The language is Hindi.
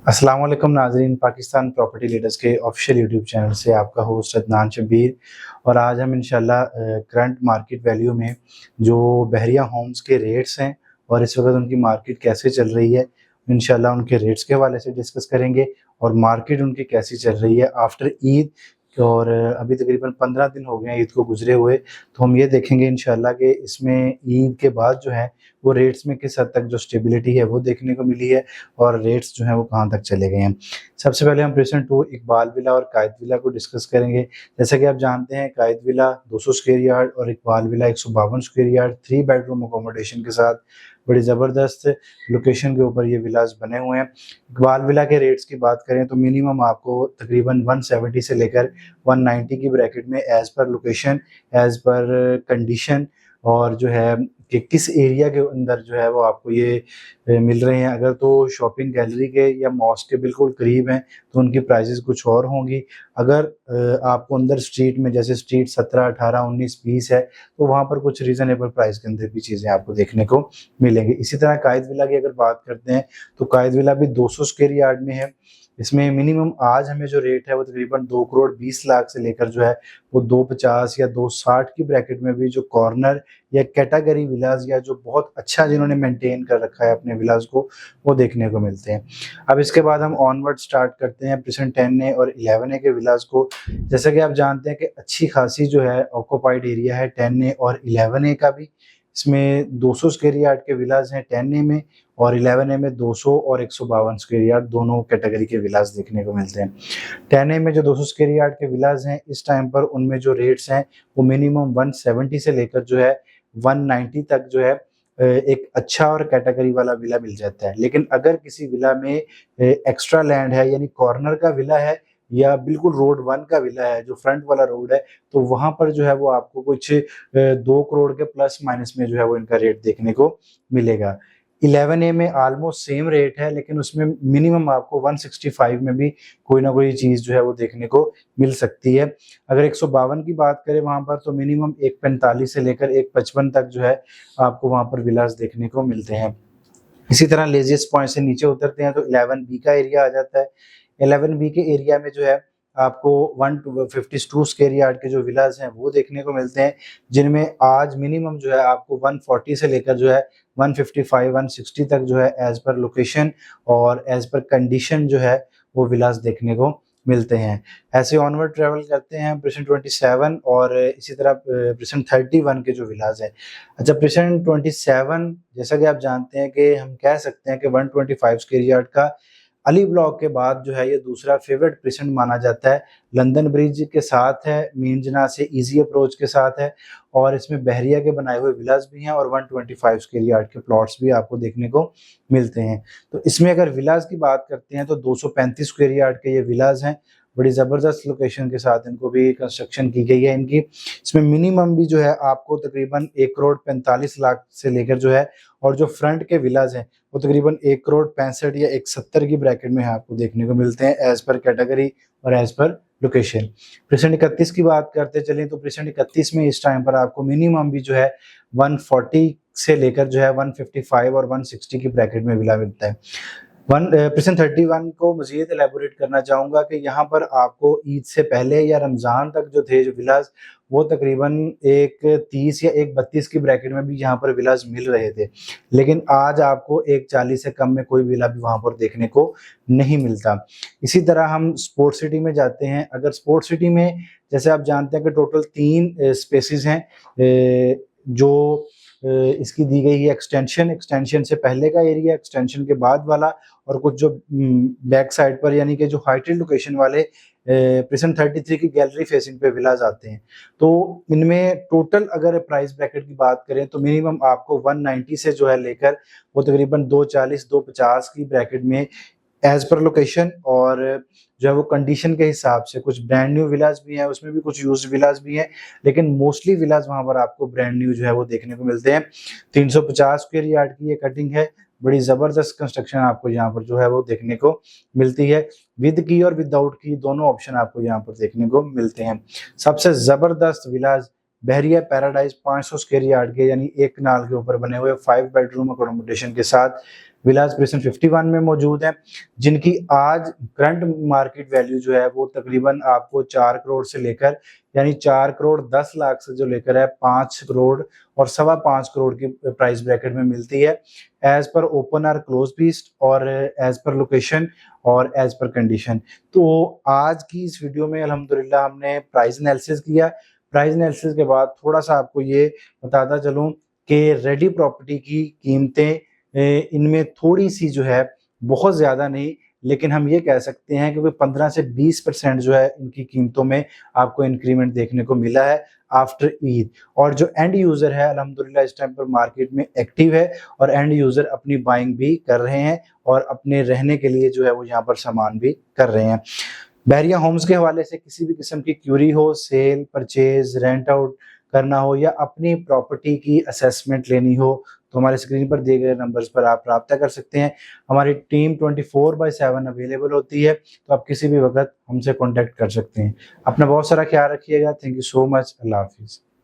अस्सलाम वालेकुम नाज़रीन, पाकिस्तान प्रॉपर्टी लीडर्स के ऑफिशियल यूट्यूब चैनल से आपका होस्ट अदनान शब्बीर। और आज हम इंशाल्लाह करंट मार्केट वैल्यू में जो बहरिया होम्स के रेट्स हैं और इस वक्त उनकी मार्केट कैसे चल रही है, इंशाल्लाह उनके रेट्स के हवाले से डिस्कस करेंगे और मार्केट उनकी कैसी चल रही है आफ्टर ईद। और अभी तकरीबन 15 दिन हो गए हैं ईद को गुजरे हुए, तो हम ये देखेंगे इंशाल्लाह कि इसमें ईद के बाद जो है वो रेट्स में किस हद तक जो स्टेबिलिटी है वो देखने को मिली है और रेट्स जो हैं वो कहाँ तक चले गए हैं। सबसे पहले हम प्रेजेंट 2 इकबाल विला और कायद विला को डिस्कस करेंगे। जैसा कि आप जानते हैं, कायद विला 200 स्क्वायर यार्ड और Iqbal villa 152 square yard 3 bedroom accommodation के साथ बड़ी ज़बरदस्त लोकेशन के ऊपर ये विलास बने हुए हैं। इकबाल विला के रेट्स की बात करें तो मिनिमम आपको तकरीबन 170 से लेकर 190 की ब्रैकेट में as per location, as per condition और जो है कि किस एरिया के अंदर जो है वो आपको ये मिल रहे हैं। अगर तो शॉपिंग गैलरी के या मॉस्क के बिल्कुल करीब हैं तो उनकी प्राइसेस कुछ और होंगी। अगर आपको अंदर स्ट्रीट में, जैसे स्ट्रीट 17, 18, 19, 20 है, तो वहाँ पर कुछ रीज़नेबल प्राइस के अंदर भी चीज़ें आपको देखने को मिलेंगी। इसी तरह कायद विला की अगर बात करते हैं तो कायद विला भी 200 स्क्वायर यार्ड में है। इसमें मिनिमम आज हमें जो रेट है वो तकरीबन 2 करोड़ 20 लाख से लेकर जो है वो 250 या 260 की ब्रैकेट में भी जो कॉर्नर या कैटेगरी विलास या जो बहुत अच्छा जिन्होंने मेंटेन कर रखा है अपने विलास को, वो देखने को मिलते हैं। अब इसके बाद हम ऑनवर्ड स्टार्ट करते हैं प्रेजेंट 10A और 11A के विलास को। जैसा कि आप जानते हैं कि अच्छी खासी जो है ऑक्यूपाइड एरिया है 10A और 11A का भी। इसमें 200 स्क्वायर यार्ड के विलास हैं 10A में और 11A में 200 और 152 स्क्वायर यार्ड दोनों कैटेगरी के विलास देखने को मिलते हैं। 10A में जो 200 स्क्वायर यार्ड के विलास हैं इस टाइम पर उनमें जो रेट्स हैं वो मिनिमम 170 से लेकर जो है 190 तक जो है एक अच्छा और कैटेगरी वाला विला मिल जाता है। लेकिन अगर किसी विला में एक्स्ट्रा लैंड है, यानी कॉर्नर का विला है या बिल्कुल रोड 1 का विला है जो फ्रंट वाला रोड है, तो वहाँ पर जो है वो आपको कुछ 2 करोड़ के प्लस माइनस में जो है वो इनका रेट देखने को मिलेगा। 11A में ऑलमोस्ट सेम रेट है, लेकिन उसमें मिनिमम आपको 165 में भी कोई ना कोई चीज़ जो है वो देखने को मिल सकती है। अगर 152 की बात करें वहाँ पर तो मिनिमम 145 से लेकर 155 तक जो है आपको वहाँ पर विलास देखने को मिलते हैं। इसी तरह लेजिएस्ट पॉइंट से नीचे उतरते हैं तो 11B का एरिया आ जाता है। 11B के एरिया में जो है आपको 152 स्क्वायर यार्ड के जो विलास हैं वो देखने को मिलते हैं, जिनमें आज मिनिमम जो है आपको 140 से लेकर जो है 155, 160 तक जो है एज पर लोकेशन और एज पर कंडीशन जो है वो विलास देखने को मिलते हैं। ऐसे ऑनवर्ड ट्रेवल करते हैं प्रेजेंट 27 और इसी तरह प्रेजेंट 31 के जो विलास है। अच्छा, प्रेजेंट 27 जैसा कि आप जानते हैं कि हम कह सकते हैं कि 125 स्क्वायर यार्ड का अली ब्लॉक के बाद जो है ये दूसरा फेवरेट प्रेजेंट माना जाता है। लंदन ब्रिज के साथ है, मीन जना से इजी अप्रोच के साथ है और इसमें बहरिया के बनाए हुए विलास भी हैं और 125 स्क्वायर यार्ड के प्लॉट्स भी आपको देखने को मिलते हैं। तो इसमें अगर विलास की बात करते हैं तो 235 स्क्वायर यार्ड के ये विलास हैं। बड़ी ज़बरदस्त लोकेशन के साथ इनको भी कंस्ट्रक्शन की गई है इनकी। इसमें मिनिमम भी जो है आपको तकरीबन 1 करोड़ 45 लाख से लेकर जो है, और जो फ्रंट के विलास हैं वो तकरीबन 1 करोड़ 65 या 170 की ब्रैकेट में आपको देखने को मिलते हैं एज पर कैटेगरी और एज पर लोकेशन। प्रेजेंट 31 की बात करते चलें तो प्रेजेंट 31 में इस टाइम पर आपको मिनिमम भी जो है 140 से लेकर जो है 155 और 160 की ब्रैकेट में विला मिलता है। प्रेजेंट 31 को मजीद एलेबोरेट करना चाहूँगा कि यहाँ पर आपको ईद से पहले या रमज़ान तक जो थे जो विलास, वो तकरीबन एक 30 या एक 32 की ब्रैकेट में भी यहाँ पर विलास मिल रहे थे, लेकिन आज आपको एक 40 से कम में कोई विला भी वहाँ पर देखने को नहीं मिलता। इसी तरह हम स्पोर्ट सिटी में जाते हैं। अगर स्पोर्ट सिटी में जैसे आप जानते हैं कि टोटल 3 स्पेसेस हैं जो इसकी दी गई है एक्सटेंशन से पहले का एरिया, एक्सटेंशन के बाद वाला, और कुछ जो बैक साइड पर यानी कि जो हाइटेड लोकेशन वाले प्रेजेंट 33 की गैलरी फेसिंग पे विलास आते हैं। तो इनमें टोटल अगर प्राइस ब्रैकेट की बात करें तो मिनिमम आपको 190 से जो है लेकर वो तकरीबन 240 250 की ब्रैकेट में एज पर लोकेशन और जो है वो कंडीशन के हिसाब से, कुछ ब्रांड न्यू विलास भी हैं, उसमें भी कुछ यूज्ड विलास भी हैं, लेकिन मोस्टली विलास वहां पर आपको ब्रांड न्यू जो है वो देखने को मिलते हैं। 350 स्क्वायर यार्ड की ये कटिंग है। बड़ी जबरदस्त कंस्ट्रक्शन आपको यहाँ पर जो है वो देखने को मिलती है। विद की और विदाउट की दोनों ऑप्शन आपको यहाँ पर देखने को मिलते हैं। सबसे जबरदस्त विलास बहरिया पैराडाइज 500 स्क्वायर यार्ड के यानी एक कनाल के ऊपर बने हुए 5 बेडरूम अकोमोडेशन के साथ विलास प्रेसन 51 में मौजूद है, जिनकी आज करंट मार्केट वैल्यू जो है वो तकरीबन आपको 4 करोड़ से लेकर, यानी 4 करोड़ 10 लाख से जो लेकर है 5 करोड़ और 5.25 करोड़ की प्राइस ब्रैकेट में मिलती है, as per open or close list और एज पर लोकेशन और एज पर कंडीशन। तो आज की इस वीडियो में अल्हम्दुलिल्लाह हमने प्राइस एनालिसिस किया। प्राइस एनालिसिस के बाद थोड़ा सा आपको ये बताता चलूं कि रेडी प्रॉपर्टी की कीमतें इनमें थोड़ी सी जो है बहुत ज़्यादा नहीं, लेकिन हम ये कह सकते हैं कि 15 से 20% जो है इनकी कीमतों में आपको इंक्रीमेंट देखने को मिला है आफ्टर ईद। और जो एंड यूज़र है अल्हम्दुलिल्लाह इस टाइम पर मार्केट में एक्टिव है और एंड यूज़र अपनी बाइंग भी कर रहे हैं और अपने रहने के लिए जो है वो यहाँ पर सामान भी कर रहे हैं। बहरिया होम्स के हवाले से किसी भी किस्म की क्यूरी हो, सेल, परचेज, रेंट आउट करना हो या अपनी प्रॉपर्टी की असेसमेंट लेनी हो, तो हमारे स्क्रीन पर दिए गए नंबर्स पर आप राब्ता कर सकते हैं। हमारी टीम 24/7 अवेलेबल होती है, तो आप किसी भी वक्त हमसे कॉन्टैक्ट कर सकते हैं। अपना बहुत सारा ख्याल रखिएगा। Thank you so much. अल्लाह हाफिज़।